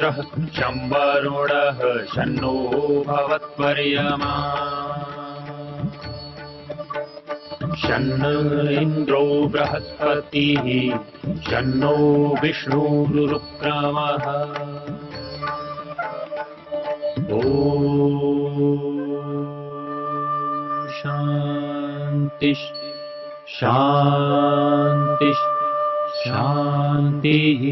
मित्रः शं वरुणः शन्नो भवत्वर्यमा शन्न इन्द्रो बृहस्पतिः शन्नो विष्णुरुक्रमः ॐ शान्ति शान्ति शान्तिः।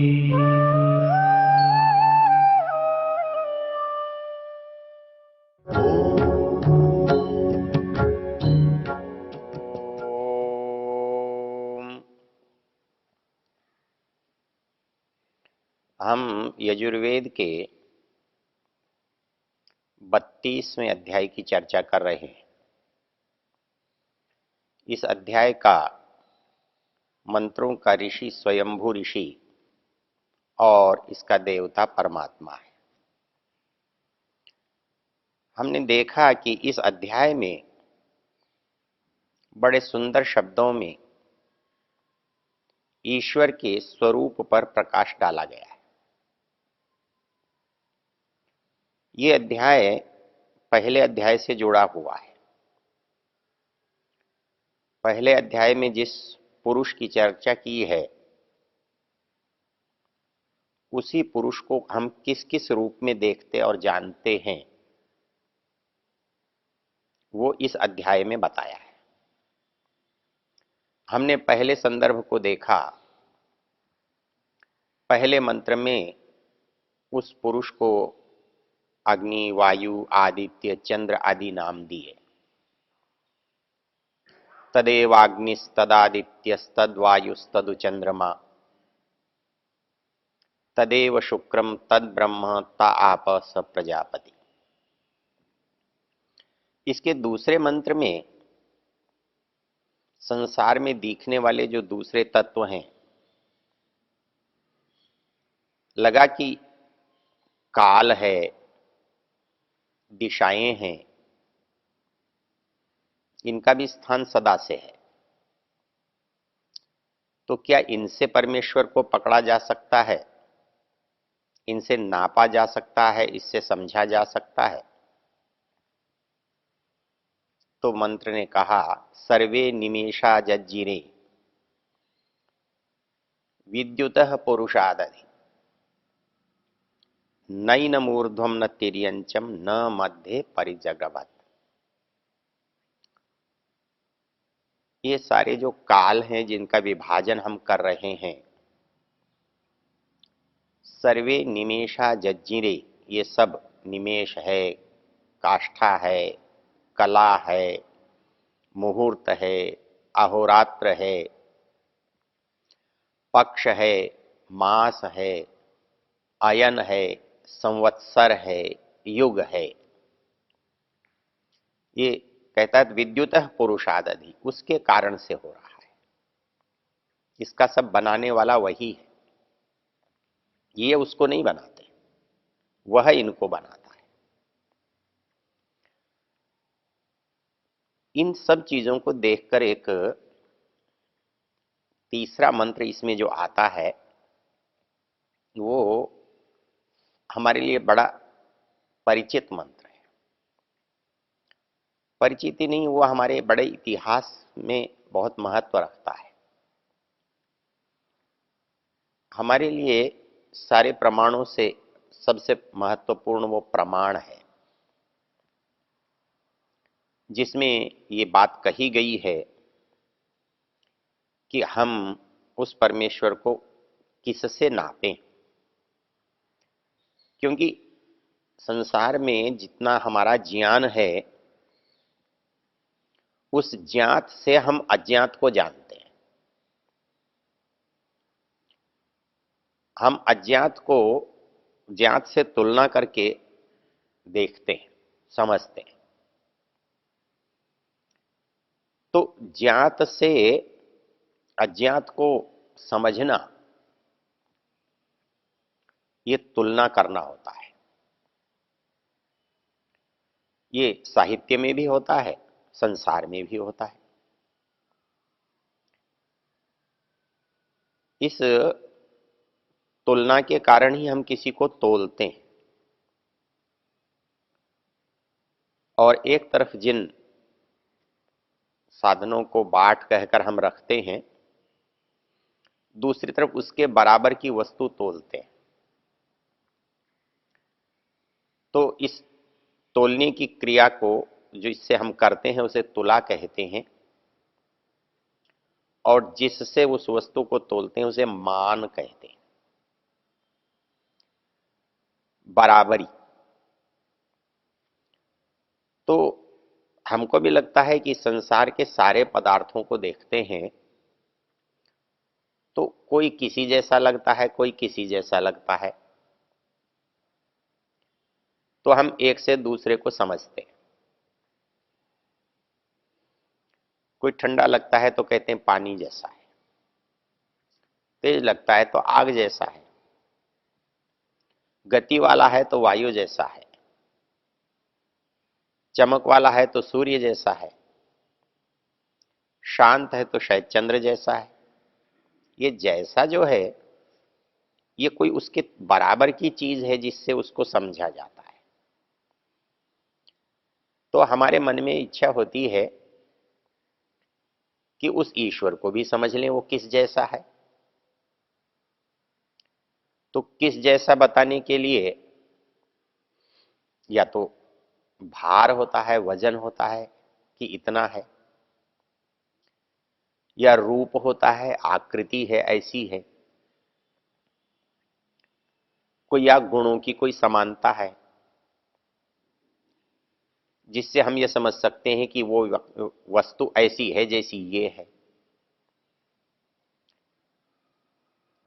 हम यजुर्वेद के 32वें अध्याय की चर्चा कर रहे हैं। इस अध्याय का मंत्रों का ऋषि स्वयंभू ऋषि और इसका देवता परमात्मा है। हमने देखा कि इस अध्याय में बड़े सुंदर शब्दों में ईश्वर के स्वरूप पर प्रकाश डाला गया है। ये अध्याय पहले अध्याय से जुड़ा हुआ है। पहले अध्याय में जिस पुरुष की चर्चा की है उसी पुरुष को हम किस किस रूप में देखते और जानते हैं वो इस अध्याय में बताया है। हमने पहले संदर्भ को देखा। पहले मंत्र में उस पुरुष को अग्नि, वायु, आदित्य, चंद्र आदि नाम दिए। तदेवाग्निस्तदादित्यस्तद्वायुस्तदु चंद्रमा तदेव शुक्रम तद ब्रह्म ता आप स प्रजापति। इसके दूसरे मंत्र में संसार में दिखने वाले जो दूसरे तत्व हैं, लगा कि काल है, दिशाएं हैं, इनका भी स्थान सदा से है। तो क्या इनसे परमेश्वर को पकड़ा जा सकता है, इनसे नापा जा सकता है, इससे समझा जा सकता है? तो मंत्र ने कहा सर्वे निमेषा जज्जिरे विद्युतः पुरुषादधि नैनमूर्ध्वं न तिर्यंचम न मध्ये परिजगवत्। ये सारे जो काल हैं जिनका विभाजन हम कर रहे हैं, सर्वे निमेषा जज्जिरे, ये सब निमेष है, काष्ठा है, कला है, मुहूर्त है, अहोरात्र है, पक्ष है, मास है, अयन है, संवत्सर है, युग है। ये कहता है विद्युतः पुरुषादधि, उसके कारण से हो रहा है। इसका सब बनाने वाला वही है, ये उसको नहीं बनाते, वह इनको बनाता है। इन सब चीजों को देखकर एक तीसरा मंत्र इसमें जो आता है वो हमारे लिए बड़ा परिचित मंत्र है। परिचित ही नहीं, वो हमारे बड़े इतिहास में बहुत महत्व रखता है। हमारे लिए सारे प्रमाणों से सबसे महत्वपूर्ण वो प्रमाण है जिसमें ये बात कही गई है कि हम उस परमेश्वर को किससे नापें। क्योंकि संसार में जितना हमारा ज्ञान है उस ज्ञात से हम अज्ञात को जानते हैं। हम अज्ञात को ज्ञात से तुलना करके देखते हैं, समझते हैं। तो ज्ञात से अज्ञात को समझना ये तुलना करना होता है। ये साहित्य में भी होता है, संसार में भी होता है। इस तुलना के कारण ही हम किसी को तोलते हैं। और एक तरफ जिन साधनों को बाट कहकर हम रखते हैं, दूसरी तरफ उसके बराबर की वस्तु तोलते हैं। तो इस तोलने की क्रिया को जो इससे हम करते हैं उसे तुला कहते हैं, और जिससे उस वस्तु को तोलते हैं उसे मान कहते हैं, बराबरी। तो हमको भी लगता है कि संसार के सारे पदार्थों को देखते हैं तो कोई किसी जैसा लगता है, कोई किसी जैसा लगता है, तो हम एक से दूसरे को समझते हैं। कोई ठंडा लगता है तो कहते हैं पानी जैसा है, तेज लगता है तो आग जैसा है, गति वाला है तो वायु जैसा है, चमक वाला है तो सूर्य जैसा है, शांत है तो शायद चंद्र जैसा है। ये जैसा जो है ये कोई उसके बराबर की चीज है जिससे उसको समझा जाता है। तो हमारे मन में इच्छा होती है कि उस ईश्वर को भी समझ लें वो किस जैसा है। तो किस जैसा बताने के लिए या तो भार होता है, वजन होता है कि इतना है, या रूप होता है, आकृति है, ऐसी है, कोई या गुणों की कोई समानता है जिससे हम ये समझ सकते हैं कि वो वस्तु ऐसी है जैसी ये है।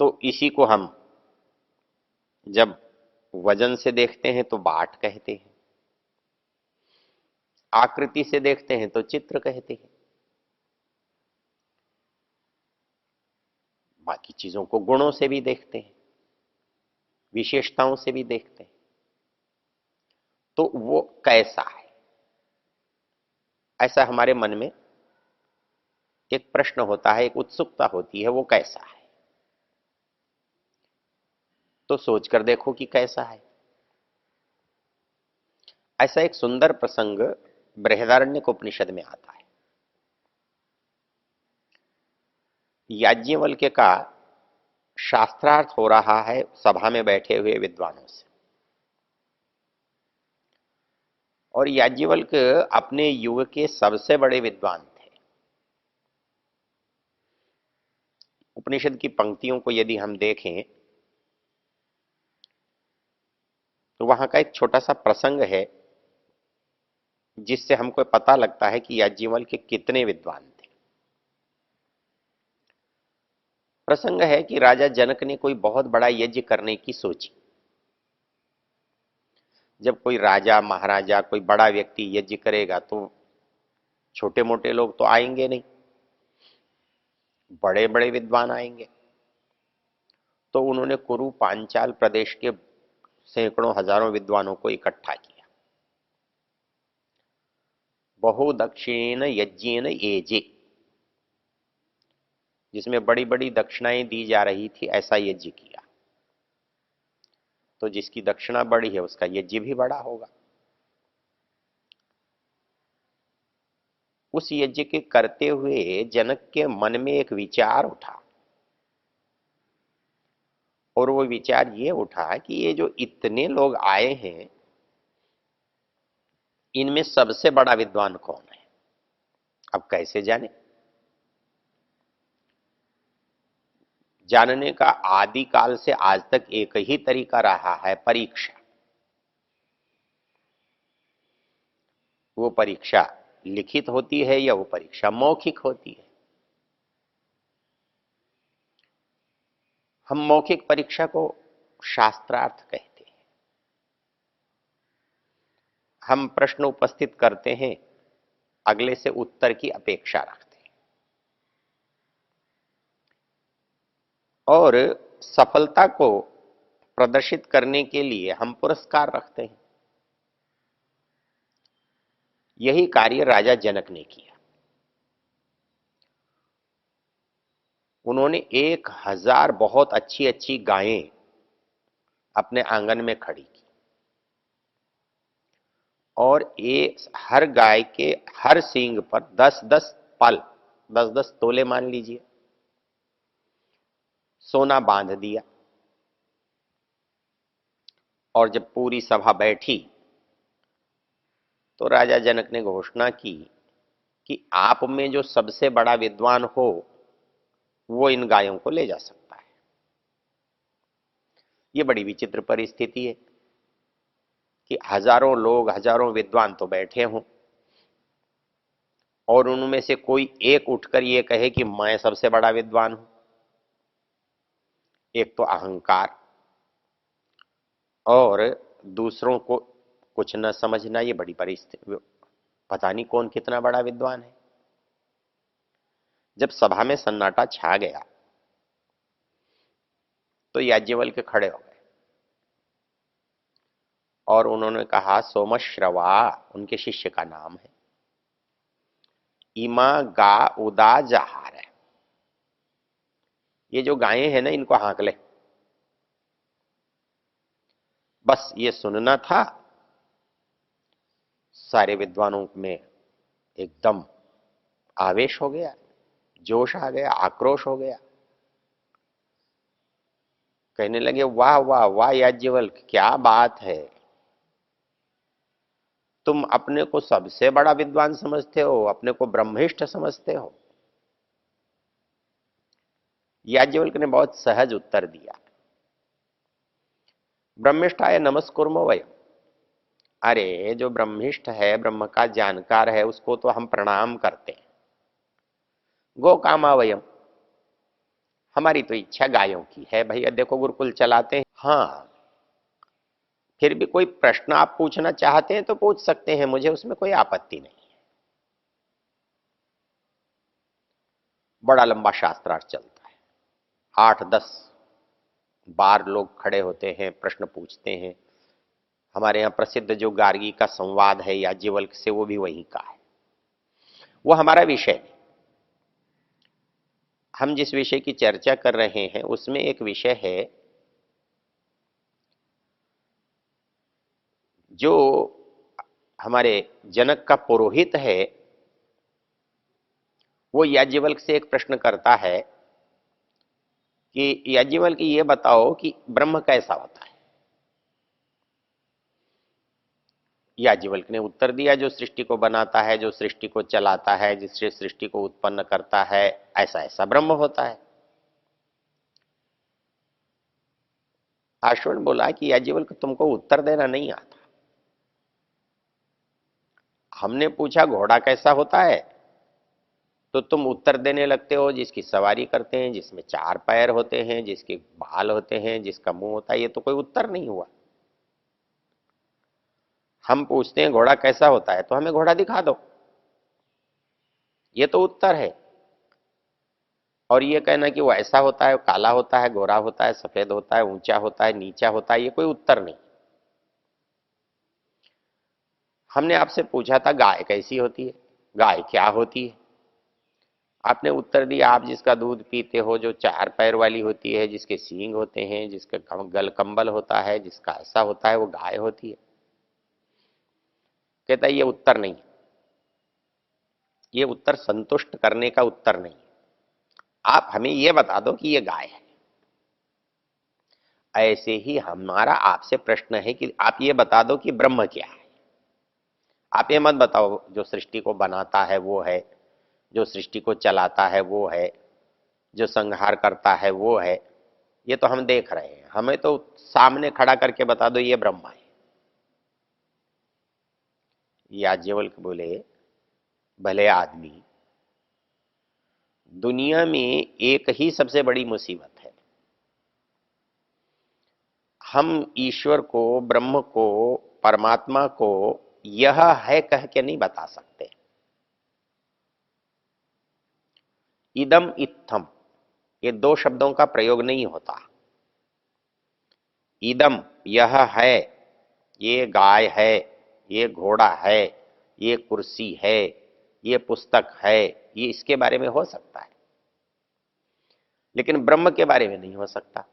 तो इसी को हम जब वजन से देखते हैं तो बाट कहते हैं, आकृति से देखते हैं तो चित्र कहते हैं, बाकी चीजों को गुणों से भी देखते हैं, विशेषताओं से भी देखते हैं। तो वो कैसा है, ऐसा हमारे मन में एक प्रश्न होता है, एक उत्सुकता होती है, वो कैसा है। तो सोचकर देखो कि कैसा है। ऐसा एक सुंदर प्रसंग बृहदारण्यक उपनिषद में आता है। याज्ञवल्क्य का शास्त्रार्थ हो रहा है सभा में बैठे हुए विद्वानों से, और याज्ञवल्क्य अपने युग के सबसे बड़े विद्वान थे। उपनिषद की पंक्तियों को यदि हम देखें तो वहां का एक छोटा सा प्रसंग है जिससे हमको पता लगता है कि याज्ञवल्क्य कितने विद्वान थे। प्रसंग है कि राजा जनक ने कोई बहुत बड़ा यज्ञ करने की सोची। जब कोई राजा महाराजा कोई बड़ा व्यक्ति यज्ञ करेगा तो छोटे मोटे लोग तो आएंगे नहीं, बड़े बड़े विद्वान आएंगे। तो उन्होंने कुरु पांचाल प्रदेश के सैकड़ों हजारों विद्वानों को इकट्ठा किया। बहुदक्षिणेन यज्ञेन एजे, जिसमें बड़ी बड़ी दक्षिणाएं दी जा रही थी, ऐसा यज्ञ किया। तो जिसकी दक्षिणा बड़ी है उसका यज्ञ भी बड़ा होगा। उस यज्ञ के करते हुए जनक के मन में एक विचार उठा, और वो विचार ये उठा कि ये जो इतने लोग आए हैं इनमें सबसे बड़ा विद्वान कौन है। अब कैसे जाने? जानने का आदि काल से आज तक एक ही तरीका रहा है, परीक्षा। वो परीक्षा लिखित होती है या वो परीक्षा मौखिक होती है। हम मौखिक परीक्षा को शास्त्रार्थ कहते हैं। हम प्रश्न उपस्थित करते हैं, अगले से उत्तर की अपेक्षा रखते हैं, और सफलता को प्रदर्शित करने के लिए हम पुरस्कार रखते हैं। यही कार्य राजा जनक ने किया। उन्होंने 1000 बहुत अच्छी अच्छी गायें अपने आंगन में खड़ी की, और ये हर गाय के हर सींग पर 10-10 पल, 10-10 तोले मान लीजिए, सोना बांध दिया। और जब पूरी सभा बैठी तो राजा जनक ने घोषणा की कि आप में जो सबसे बड़ा विद्वान हो वो इन गायों को ले जा सकता है। ये बड़ी विचित्र परिस्थिति है कि हजारों लोग, हजारों विद्वान तो बैठे हों और उनमें से कोई एक उठकर ये कहे कि मैं सबसे बड़ा विद्वान हूं। एक तो अहंकार, और दूसरों को कुछ न समझना। ये बड़ी परिस्थिति, पता नहीं कौन कितना बड़ा विद्वान है। जब सभा में सन्नाटा छा गया तो याज्ञवल्क्य खड़े हो गए और उन्होंने कहा, सोमश्रवा उनके शिष्य का नाम है, इमा गा उदा जहार है, ये जो गायें हैं ना इनको हाँक ले। बस ये सुनना था। सारे विद्वानों में एकदम आवेश हो गया, जोश आ गया, आक्रोश हो गया। कहने लगे, वाह वाह वाह याज्ञवल्क्य, क्या बात है, तुम अपने को सबसे बड़ा विद्वान समझते हो, अपने को ब्रह्मिष्ठ समझते हो। याज्ञवल्क्य ने बहुत सहज उत्तर दिया, ब्रह्मिष्ठाय नमस्कुर्मो वयम। अरे जो ब्रह्मिष्ठ है, ब्रह्म का जानकार है, उसको तो हम प्रणाम करते हैं। गो कामा वयम, हमारी तो इच्छा गायों की है। भैया देखो गुरुकुल चलाते हैं। हाँ, फिर भी कोई प्रश्न आप पूछना चाहते हैं तो पूछ सकते हैं, मुझे उसमें कोई आपत्ति नहीं है। बड़ा लंबा शास्त्रार्थ चलता है, 8-10 बार लोग खड़े होते हैं, प्रश्न पूछते हैं। हमारे यहाँ प्रसिद्ध जो गार्गी का संवाद है याज्ञवल्क्य से, वो भी वहीं का है। वो हमारा विषय नहीं। हम जिस विषय की चर्चा कर रहे हैं उसमें एक विषय है जो हमारे जनक का पुरोहित है, वो याज्ञवल्क्य से एक प्रश्न करता है कि याज्ञवल्क्य ये बताओ कि ब्रह्म कैसा होता है। याज्ञवल्क्य ने उत्तर दिया, जो सृष्टि को बनाता है, जो सृष्टि को चलाता है, जिससे सृष्टि को उत्पन्न करता है, ऐसा ऐसा ब्रह्म होता है। अश्विन बोला कि याज्ञवल्क्य तुमको उत्तर देना नहीं आता। हमने पूछा घोड़ा कैसा होता है तो तुम उत्तर देने लगते हो जिसकी सवारी करते हैं, जिसमें 4 पैर होते हैं, जिसके बाल होते हैं, जिसका मुंह होता है। ये तो कोई उत्तर नहीं हुआ। हम पूछते हैं घोड़ा कैसा होता है तो हमें घोड़ा दिखा दो, ये तो उत्तर है। और ये कहना कि वो ऐसा होता है, काला होता है, गोरा होता है, सफेद होता है, ऊंचा होता है, नीचा होता है, ये कोई उत्तर नहीं। हमने आपसे पूछा था गाय कैसी होती है, गाय क्या होती है। आपने उत्तर दिया, आप जिसका दूध पीते हो, जो 4 पैर वाली होती है, जिसके सींग होते हैं, जिसका गल कंबल होता है, जिसका ऐसा होता है, वो गाय होती है। कहता है ये उत्तर नहीं, ये उत्तर संतुष्ट करने का उत्तर नहीं। आप हमें ये बता दो कि ये गाय है। ऐसे ही हमारा आपसे प्रश्न है कि आप ये बता दो कि ब्रह्म क्या है। आप ये मत बताओ जो सृष्टि को बनाता है वो है, जो सृष्टि को चलाता है वो है, जो संहार करता है वो है। ये तो हम देख रहे हैं, हमें तो सामने खड़ा करके बता दो ये ब्रह्म है। याज्ञवल्क्य बोले, भले आदमी, दुनिया में एक ही सबसे बड़ी मुसीबत है, हम ईश्वर को, ब्रह्म को, परमात्मा को यह है कह के नहीं बता सकते। इदम इत्थम, ये 2 शब्दों का प्रयोग नहीं होता। इदम यह है, ये गाय है, ये घोड़ा है, ये कुर्सी है, ये पुस्तक है, ये इसके बारे में हो सकता है, लेकिन ब्रह्म के बारे में नहीं हो सकता।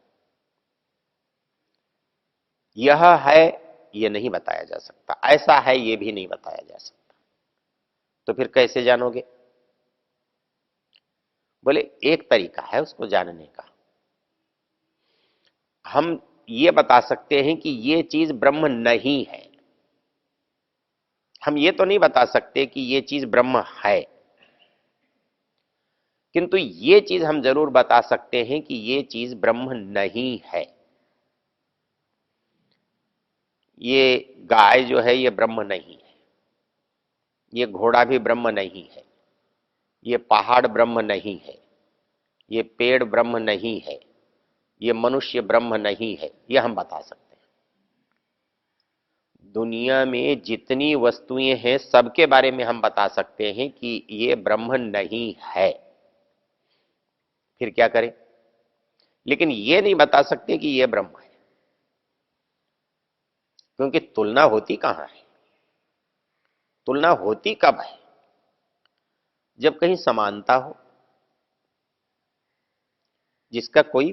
यह है ये नहीं बताया जा सकता, ऐसा है ये भी नहीं बताया जा सकता, तो फिर कैसे जानोगे? बोले एक तरीका है उसको जानने का। हम ये बता सकते हैं कि ये चीज ब्रह्म नहीं है, हम ये तो नहीं बता सकते कि ये चीज ब्रह्म है, किंतु ये चीज हम जरूर बता सकते हैं कि ये चीज ब्रह्म नहीं है। ये गाय जो है ये ब्रह्म नहीं है, ये घोड़ा भी ब्रह्म नहीं है, ये पहाड़ ब्रह्म नहीं है, ये पेड़ ब्रह्म नहीं है, ये मनुष्य ब्रह्म नहीं है, ये हम बता सकते हैं। दुनिया में जितनी वस्तुएं हैं सबके बारे में हम बता सकते हैं कि ये ब्रह्म नहीं है, फिर क्या करें? लेकिन ये नहीं बता सकते कि ये ब्रह्म है, क्योंकि तुलना होती कहां है? तुलना होती कब है? जब कहीं समानता हो, जिसका कोई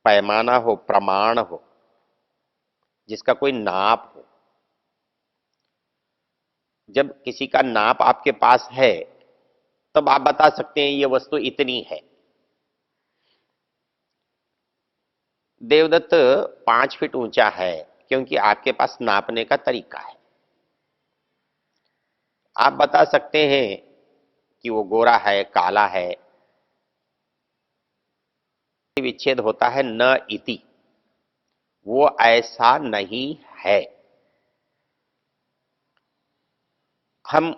पैमाना हो, प्रमाण हो, जिसका कोई नाप हो। जब किसी का नाप आपके पास है तब आप बता सकते हैं ये वस्तु इतनी है। देवदत्त 5 फीट ऊंचा है क्योंकि आपके पास नापने का तरीका है। आप बता सकते हैं कि वो गोरा है, काला है। विच्छेद होता है न इति, वो ऐसा नहीं है। हम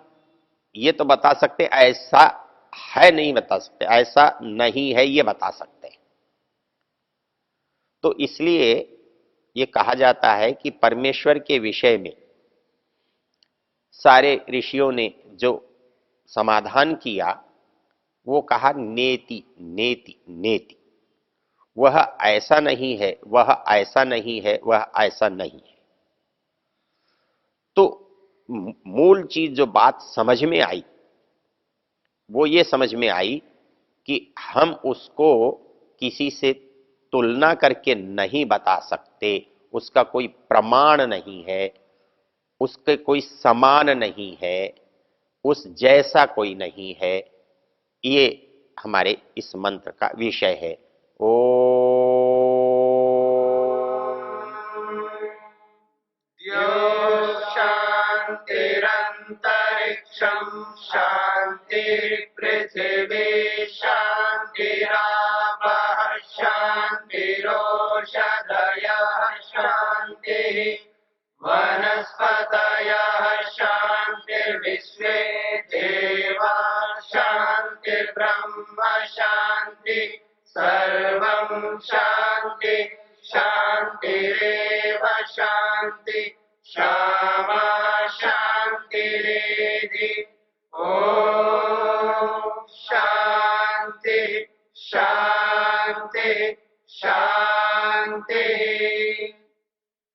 ये तो बता सकते ऐसा है नहीं बता सकते, ऐसा नहीं है ये बता सकते हैं। तो इसलिए ये कहा जाता है कि परमेश्वर के विषय में सारे ऋषियों ने जो समाधान किया वो कहा नेति नेति नेति। वह ऐसा नहीं है, वह ऐसा नहीं है, वह ऐसा नहीं है। तो मूल चीज जो बात समझ में आई वो ये समझ में आई कि हम उसको किसी से तुलना करके नहीं बता सकते, उसका कोई प्रमाण नहीं है, उसके कोई समान नहीं है, उस जैसा कोई नहीं है। ये हमारे इस मंत्र का विषय है। ओ शांतिरंतरिक्षम शांति पृथिवी शांतिरापः शांतिरोषधयः शांति वनस्पतयः शांतिर्विश्वे देवा शांतिर्ब्रह्म शांति सर्वं शांति शांतिरेव शांति क्षमा शांतिरेधि। ओम